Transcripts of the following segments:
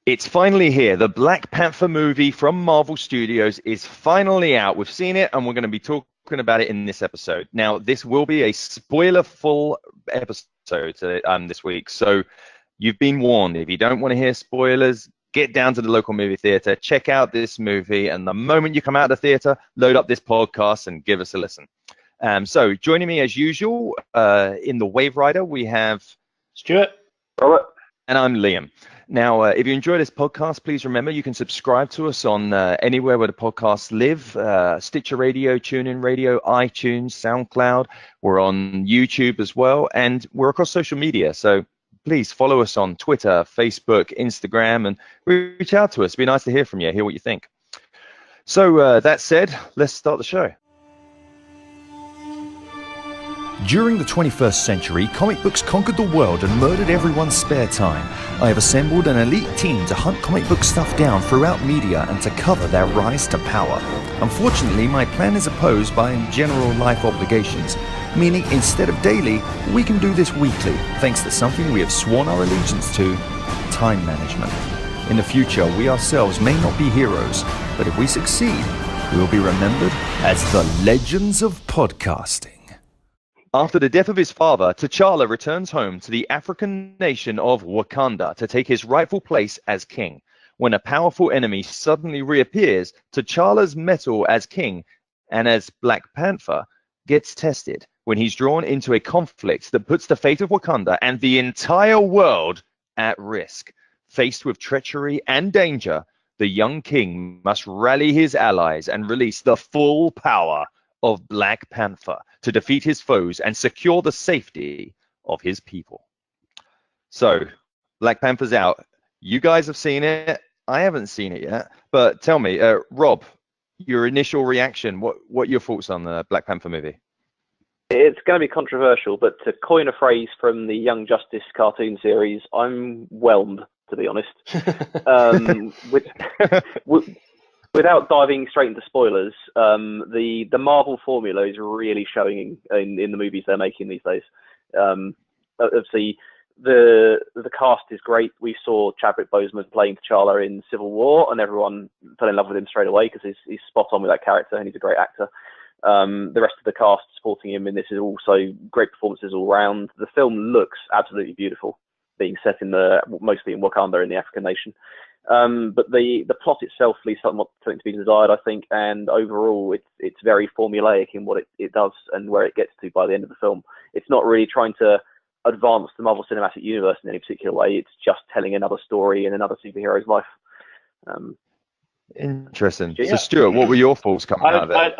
It's finally here. The Black Panther movie from Marvel Studios is finally out. We've seen it, and we're going to be talking about it in this episode. Now, this will be a spoiler-full episode this week, so you've been warned. If you don't want to hear spoilers, get down to the local movie theater, check out this movie, and the moment you come out of the theater, load up this podcast and give us a listen. So joining me as usual in the Wave Rider, we have Stuart, Robert, and I'm Liam. Now, if you enjoy this podcast, please remember you can subscribe to us on anywhere where the podcasts live, Stitcher Radio, TuneIn Radio, iTunes, SoundCloud. We're on YouTube as well, and we're across social media. So please follow us on Twitter, Facebook, Instagram, and reach out to us. It'd be nice to hear from you, hear what you think. So that said, let's start the show. During the 21st century, comic books conquered the world and murdered everyone's spare time. I have assembled an elite team to hunt comic book stuff down throughout media and to cover their rise to power. Unfortunately, my plan is opposed by general life obligations, meaning instead of daily, we can do this weekly, thanks to something we have sworn our allegiance to: time management. In the future, we ourselves may not be heroes, but if we succeed, we will be remembered as the legends of podcasting. After the death of his father, T'Challa returns home to the African nation of Wakanda to take his rightful place as king. When a powerful enemy suddenly reappears, T'Challa's mettle as king and as Black Panther gets tested when he's drawn into a conflict that puts the fate of Wakanda and the entire world at risk. Faced with treachery and danger, the young king must rally his allies and release the full power of Black Panther to defeat his foes and secure the safety of his people. So, Black Panther's out. You guys have seen it. I haven't seen it yet. But tell me, Rob, your initial reaction. What are your thoughts on the Black Panther movie? it's going to be controversial, but to coin a phrase from the Young Justice cartoon series, I'm whelmed, to be honest. Without diving straight into spoilers, the Marvel formula is really showing in the movies they're making these days. Obviously, the cast is great. We saw Chadwick Boseman playing T'Challa in Civil War, and everyone fell in love with him straight away because he's spot on with that character, and he's a great actor. The rest of the cast supporting him in this is also great performances all round. The film looks absolutely beautiful, being set in mostly in Wakanda, in the African nation. But the plot itself leaves something to be desired, I think, and overall it's very formulaic in what it does and where it gets to by the end of the film. It's not really trying to advance the Marvel Cinematic Universe in any particular way. It's just telling another story in another superhero's life. Interesting. Yeah. So, Stuart, what were your thoughts coming out of it?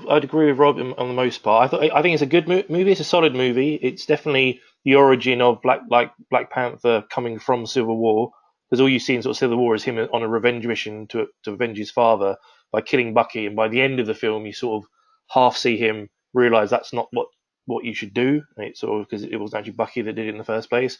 I'd agree with Rob on the most part. I think it's a good movie. It's a solid movie. It's definitely the origin of Black Panther coming from Civil War, because all you see in sort of Civil War is him on a revenge mission to avenge his father by killing Bucky, and by the end of the film, you sort of half see him realize that's not what you should do. And it's sort of because it wasn't actually Bucky that did it in the first place.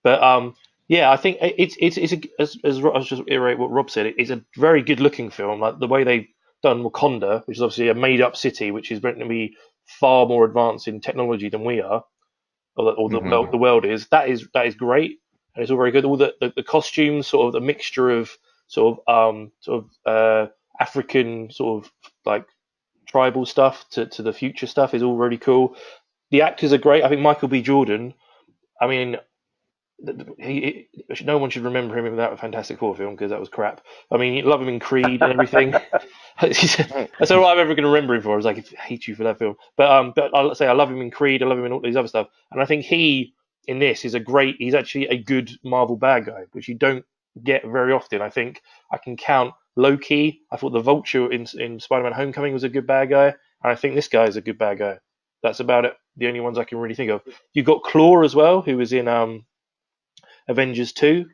But yeah, I think as I'll just iterate what Rob said. It's a very good looking film. Like the way they've done Wakanda, which is obviously a made up city, which is meant to be far more advanced in technology than we are, or the world is. That is great, and it's all very good. All the costumes, sort of the mixture of sort of African sort of like tribal stuff to the future stuff is all really cool. The actors are great. I think Michael B. Jordan. I mean, no one should remember him without a Fantastic Four film, because that was crap. I mean, you love him in Creed and everything. That's all I'm ever going to remember him for. Is like, I hate you for that film. But I'll say I love him in Creed. I love him in all these other stuff. And I think he in this is he's actually a good Marvel bad guy, which you don't get very often. I think I can count Loki. I thought the Vulture in Spider-Man Homecoming was a good bad guy, and I think this guy is a good bad guy. That's about it. The only ones I can really think of. You've got Claw as well, who was in Avengers 2.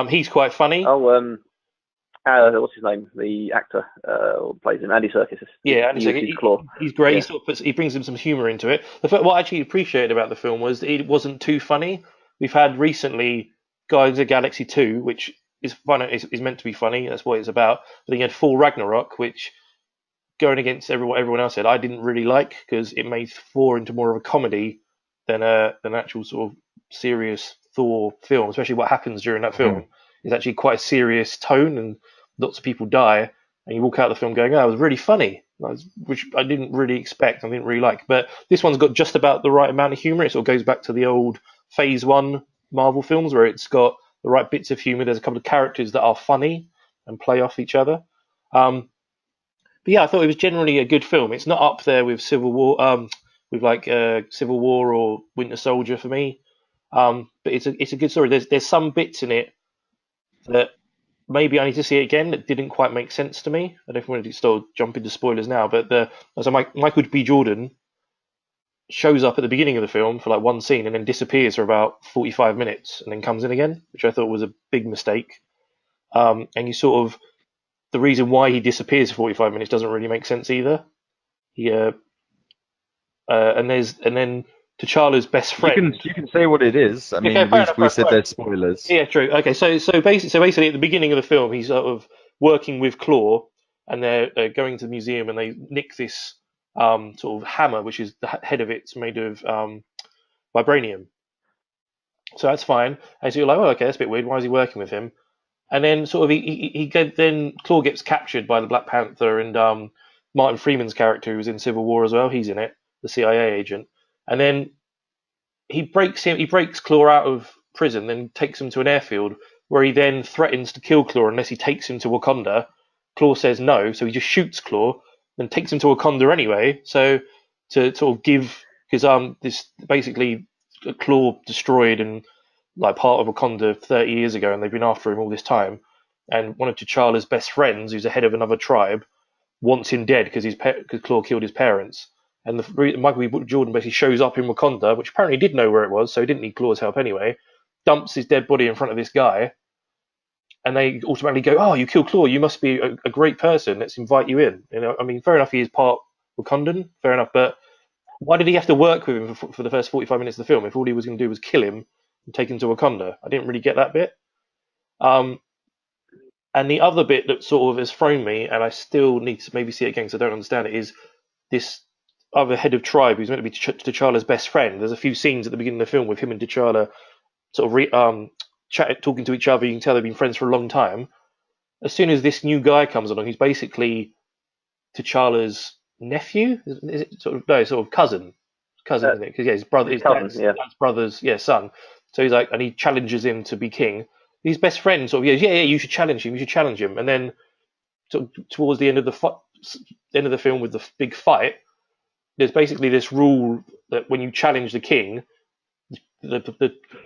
He's quite funny. What's his name? The actor who plays him, Andy Serkis. Yeah, Andy Serkis. He's great. Yeah. He brings him some humour into it. What I actually appreciated about the film was it wasn't too funny. We've had recently Guardians of the Galaxy 2, which is fun. Is meant to be funny. That's what it's about. But then you had Thor Ragnarok, which, going against everyone else said, I didn't really like, because it made Thor into more of a comedy than an actual sort of serious Thor film, especially what happens during that film. is actually quite a serious tone, and lots of people die, and you walk out of the film going, "Oh, it was really funny," which I didn't really expect, I didn't really like. But this one's got just about the right amount of humour. It sort of goes back to the old Phase 1 Marvel films, where it's got the right bits of humour. There's a couple of characters that are funny and play off each other. But yeah, I thought it was generally a good film. It's not up there with Civil War, with like Civil War or Winter Soldier for me. But it's a good story. There's some bits in it that maybe I need to see it again that didn't quite make sense to me. I don't want to still jump into spoilers now, but Michael B. Jordan shows up at the beginning of the film for like one scene and then disappears for about 45 minutes and then comes in again, which I thought was a big mistake. And you sort of the reason why he disappears for 45 minutes doesn't really make sense either. And then T'Challa's best friend. You can say what it is. I mean, Okay, we said there's spoilers. Yeah, true. Okay, so basically at the beginning of the film, he's sort of working with Claw, and they're going to the museum, and they nick this sort of hammer, which is the head of it's made of vibranium. So that's fine. And so you're like, oh, okay, that's a bit weird. Why is he working with him? And then sort of then Claw gets captured by the Black Panther, and Martin Freeman's character, who's in Civil War as well, he's in it, the CIA agent. And then he breaks Claw out of prison, then takes him to an airfield where he then threatens to kill Claw unless he takes him to Wakanda. Claw says no, so he just shoots Claw, then takes him to Wakanda anyway. So to sort of give, because this basically Claw destroyed and like part of Wakanda 30 years ago, and they've been after him all this time. And one of T'Challa's best friends, who's the head of another tribe, wants him dead because Claw killed his parents. And Michael B. Jordan basically shows up in Wakanda, which apparently did know where it was, so he didn't need Claw's help anyway. Dumps his dead body in front of this guy, and they automatically go, "Oh, you killed Claw. You must be a great person. Let's invite you in." You know, I mean, fair enough, he is part Wakandan, fair enough, but why did he have to work with him for the first 45 minutes of the film if all he was going to do was kill him and take him to Wakanda? I didn't really get that bit. And the other bit that sort of has thrown me, and I still need to maybe see it again because I don't understand it, is this other head of tribe who's meant to be T'Challa's best friend. There's a few scenes at the beginning of the film with him and T'Challa sort of talking to each other. You can tell they've been friends for a long time. As soon as this new guy comes along, he's basically T'Challa's nephew. Is it sort of cousin, isn't it? Because his brother, his dad's brother's son. So he's like, and he challenges him to be king. His best friend sort of goes, yeah, you should challenge him. And then sort of towards the end of the film with the big fight, there's basically this rule that when you challenge the king,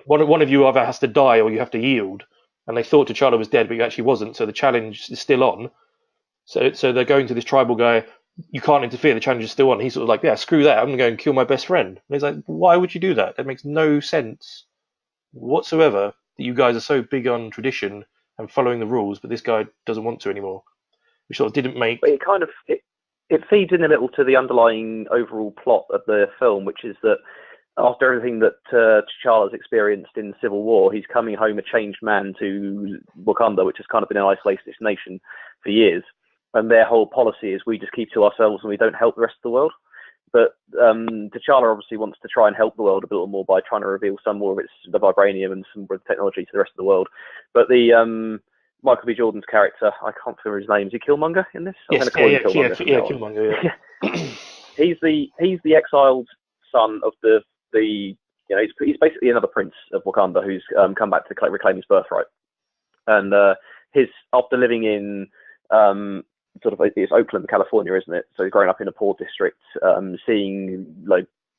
one of you either has to die or you have to yield. And they thought T'Challa was dead, but he actually wasn't. So the challenge is still on. So they're going to this tribal guy. You can't interfere. The challenge is still on. He's sort of like, yeah, screw that. I'm going to go and kill my best friend. And he's like, why would you do that? That makes no sense whatsoever. That you guys are so big on tradition and following the rules, but this guy doesn't want to anymore. Which sort of didn't make. But it feeds in a little to the underlying overall plot of the film, which is that after everything that T'Challa's experienced in Civil War, he's coming home a changed man to Wakanda, which has kind of been an isolationist nation for years. And their whole policy is we just keep to ourselves and we don't help the rest of the world. But T'Challa obviously wants to try and help the world a little more by trying to reveal some more of the vibranium and some more of the technology to the rest of the world. But the Michael B. Jordan's character, I can't remember his name. Is he Killmonger in this? Yes, Killmonger. He's the exiled son of he's basically another prince of Wakanda who's come back to reclaim his birthright. And after living in it's Oakland, California, isn't it? So he's growing up in a poor district, seeing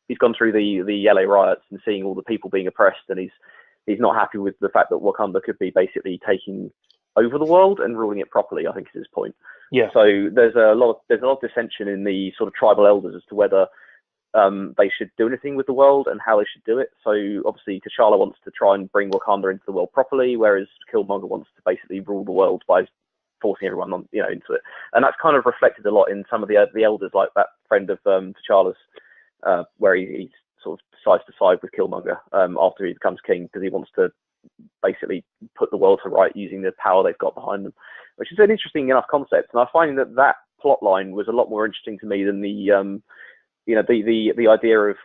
he's gone through the LA riots and seeing all the people being oppressed, and he's not happy with the fact that Wakanda could be basically taking over the world and ruling it properly, I think is his point. Yeah. So there's a lot of dissension in the sort of tribal elders as to whether they should do anything with the world and how they should do it. So obviously T'Challa wants to try and bring Wakanda into the world properly, whereas Killmonger wants to basically rule the world by forcing everyone on, into it. And that's kind of reflected a lot in some of the elders, like that friend of T'Challa's, where he sort of decides to side with Killmonger after he becomes king, because he wants to basically put the world to right using the power they've got behind them, which is an interesting enough concept. And I find that plot line was a lot more interesting to me than the idea of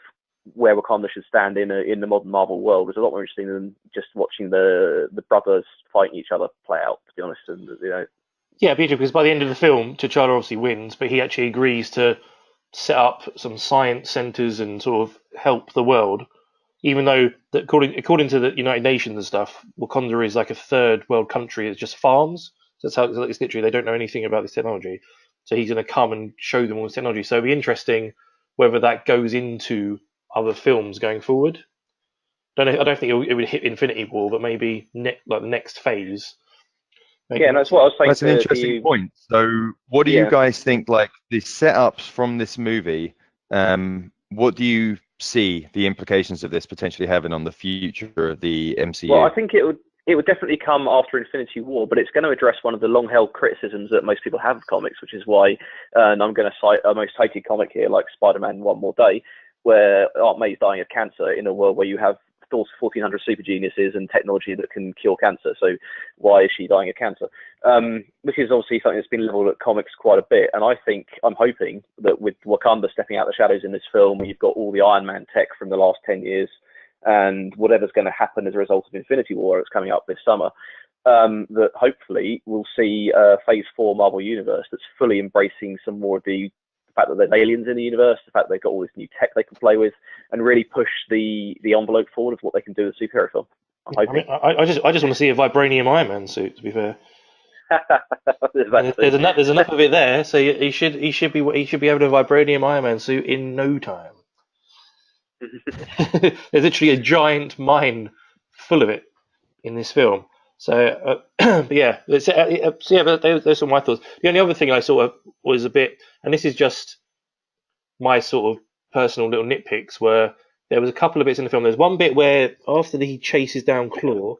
where Wakanda should stand in the modern Marvel world was a lot more interesting than just watching the brothers fighting each other play out. To be honest, and Yeah, Peter, because by the end of the film, T'Challa obviously wins, but he actually agrees to set up some science centers and sort of help the world. Even though, that according to the United Nations and stuff, Wakanda is like a third world country. It's just farms. So that's how it's literally, they don't know anything about this technology. So he's going to come and show them all this technology. So it'll be interesting whether that goes into other films going forward. I don't think it would hit Infinity War, but maybe like the next phase. Yeah, and that's what I was saying. That's an interesting point. So, what do you guys think? Like the setups from this movie, what do you see the implications of this potentially having on the future of the MCU? Well, I think it would definitely come after Infinity War, but it's going to address one of the long-held criticisms that most people have of comics, which is why, and I'm going to cite a most hated comic here, like Spider-Man One More Day, where Aunt May's dying of cancer in a world where you have Thor's 1400 super geniuses and technology that can cure cancer. So why is she dying of cancer? Which is obviously something that's been leveled at comics quite a bit. And I'm hoping that with Wakanda stepping out of the shadows in this film, you've got all the Iron Man tech from the last 10 years and whatever's going to happen as a result of Infinity War that's coming up this summer, that hopefully we'll see Phase 4 Marvel Universe that's fully embracing some more of the fact that there's aliens in the universe, the fact that they've got all this new tech they can play with, and really push the envelope forward of what they can do with a superhero film. I just want to see a vibranium Iron Man suit. To be fair, there's enough of it there, so he should be having a vibranium Iron Man suit in no time. There's literally a giant mine full of it in this film. So, but yeah, there's some of my thoughts. The only other thing I sort of was a bit, and this is just my sort of personal little nitpicks, where there was a couple of bits in the film. There's one bit where after he chases down Claw,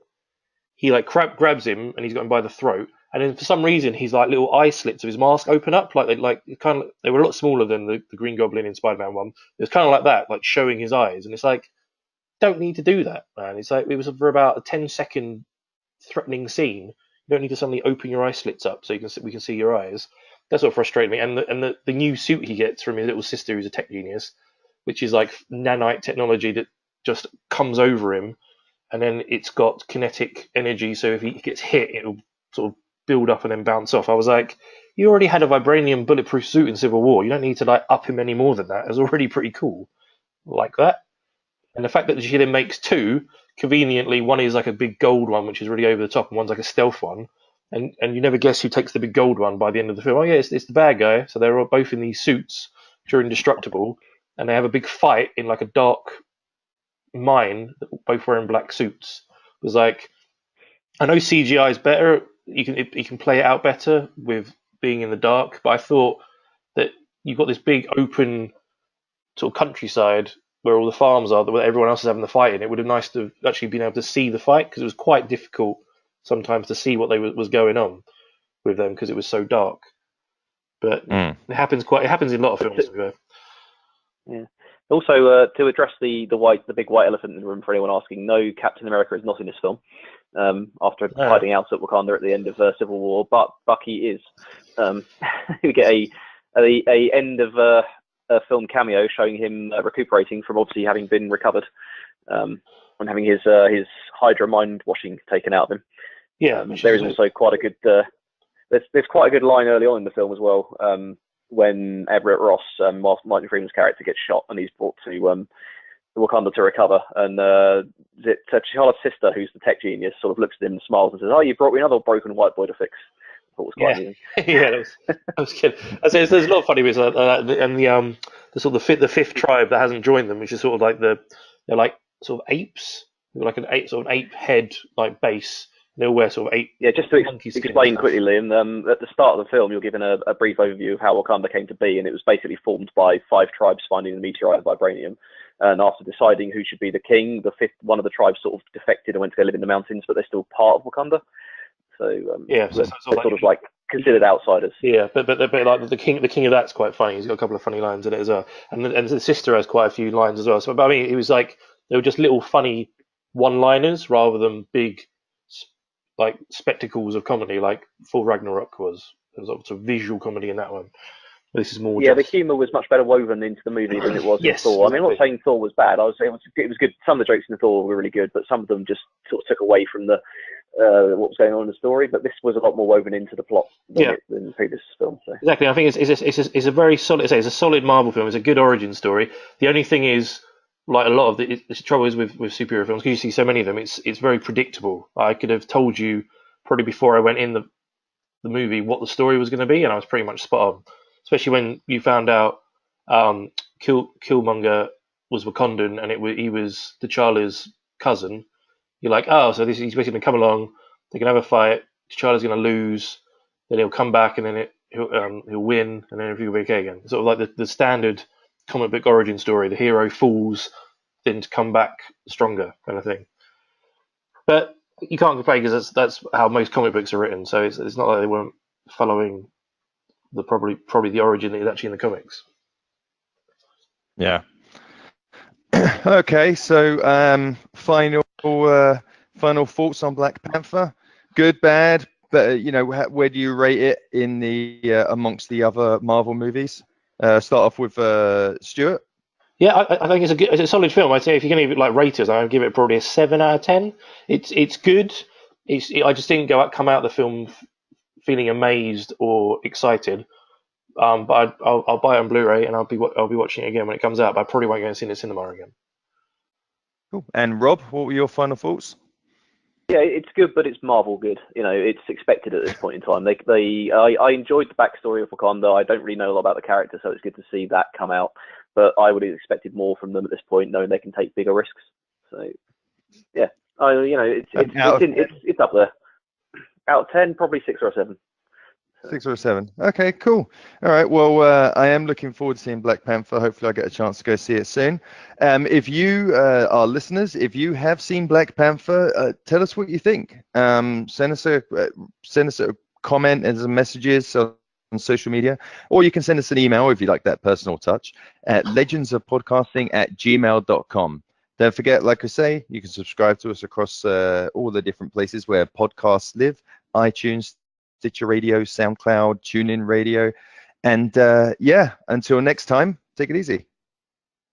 he like grabs him and he's got him by the throat, and then for some reason his like little eye slits of his mask open up, like they were a lot smaller than the Green Goblin in Spider-Man 1. It was kind of like that, like showing his eyes, and it's like, don't need to do that, man. It's like it was for about a 10-second threatening scene. You don't need to suddenly open your eye slits up so we can see your eyes. That's what frustrated me. And the new suit he gets from his little sister, who's a tech genius, which is like nanite technology that just comes over him, and then it's got kinetic energy. So if he gets hit, it'll sort of build up and then bounce off. I was like, you already had a vibranium bulletproof suit in Civil War. You don't need to like up him any more than that. It's already pretty cool, like that. And the fact that she then makes two. Conveniently, one is like a big gold one, which is really over the top, and one's like a stealth one. And you never guess who takes the big gold one by the end of the film. Oh yeah, it's the bad guy. So they're all both in these suits, which are indestructible, and they have a big fight in like a dark mine, both wearing black suits. It was like, I know CGI is better. You can play it out better with being in the dark, but I thought that you've got this big open sort of countryside where all the farms are, where everyone else is having the fight in. It would have been nice to have actually been able to see the fight, because it was quite difficult sometimes to see what was going on with them because it was so dark. But it happens in a lot of films. Yeah. Also, to address the big white elephant in the room for anyone asking, no, Captain America is not in this film. After hiding out at Wakanda at the end of Civil War, but Bucky is. We get a end of a film cameo showing him recuperating from obviously having been recovered, and having his Hydra mind washing taken out of him. Yeah, there is also quite a good. There's quite a good line early on in the film as well, when Everett Ross, Martin Freeman's character, gets shot and he's brought to Wakanda to recover, and T'Challa's sister, who's the tech genius, sort of looks at him and smiles and says, "Oh, you brought me another broken white boy to fix." I thought it was quite amusing. Yeah, that was good. There's a lot of funny bits, and the sort of the fifth tribe that hasn't joined them, which is sort of like they're like sort of apes, like an ape head like base. They all wear sort of ape. Yeah, just to explain quickly, Liam. At the start of the film, you're given a brief overview of how Wakanda came to be, and it was basically formed by 5 tribes finding the meteorite vibranium. And after deciding who should be the king, one of the tribes sort of defected and went to go live in the mountains, but they're still part of Wakanda. So they're sort of like considered outsiders. Yeah, but like the king of that's quite funny. He's got a couple of funny lines in it as well, and the sister has quite a few lines as well. So, but I mean, it was like they were just little funny one-liners rather than big like spectacles of comedy, like Thor Ragnarok was. There was lots of visual comedy in that one. This is more. Yeah, just... the humour was much better woven into the movie than it was in Yes, Thor. I mean, I'm not exactly. saying Thor was bad. I was saying it was good. Some of the jokes in Thor were really good, but some of them just sort of took away from the what was going on in the story. But this was a lot more woven into the plot than the previous film. So. Exactly. I think it's a very solid. It's a solid Marvel film. It's a good origin story. The only thing is, like a lot of the trouble is with superhero films, because you see so many of them, it's very predictable. I could have told you probably before I went in the movie what the story was going to be, and I was pretty much spot on. Especially when you found out Killmonger was Wakandan and he was T'Challa's cousin. You're like, oh, so he's basically going to come along. They're going to have a fight. T'Challa's going to lose. Then he'll come back, and then he'll win, and then everything will be okay again. Sort of like the standard comic book origin story: the hero falls, then to come back stronger, kind of thing. But you can't complain because that's how most comic books are written. So it's not like they weren't following the probably the origin that is actually in the comics. Yeah. Okay, so final thoughts on Black Panther. Good, bad, but where do you rate it in the amongst the other Marvel movies? Start off with Stuart. Yeah, I think it's a solid film. I'd say if you're going to give it like raters, I'd give it probably a 7 out of 10. It's good. I just didn't come out of the film feeling amazed or excited. But I'll buy it on Blu-ray and I'll be watching it again when it comes out. But I probably won't go and see it in the cinema again. Cool. And Rob, what were your final thoughts? Yeah, it's good, but it's Marvel good. It's expected at this point in time. I enjoyed the backstory of Wakanda. I don't really know a lot about the character, so it's good to see that come out. But I would have expected more from them at this point, knowing they can take bigger risks. So, yeah, it's up there. Out of 10, probably 6 or a 7. 6 or a 7. Okay, cool. All right. Well, I am looking forward to seeing Black Panther. Hopefully, I get a chance to go see it soon. If you are listeners, if you have seen Black Panther, tell us what you think. Send us a comment and some messages on social media, or you can send us an email if you like that personal touch at legendsofpodcasting@gmail.com. Don't forget, like I say, you can subscribe to us across all the different places where podcasts live: iTunes, Stitcher Radio, SoundCloud, TuneIn Radio. And until next time, take it easy.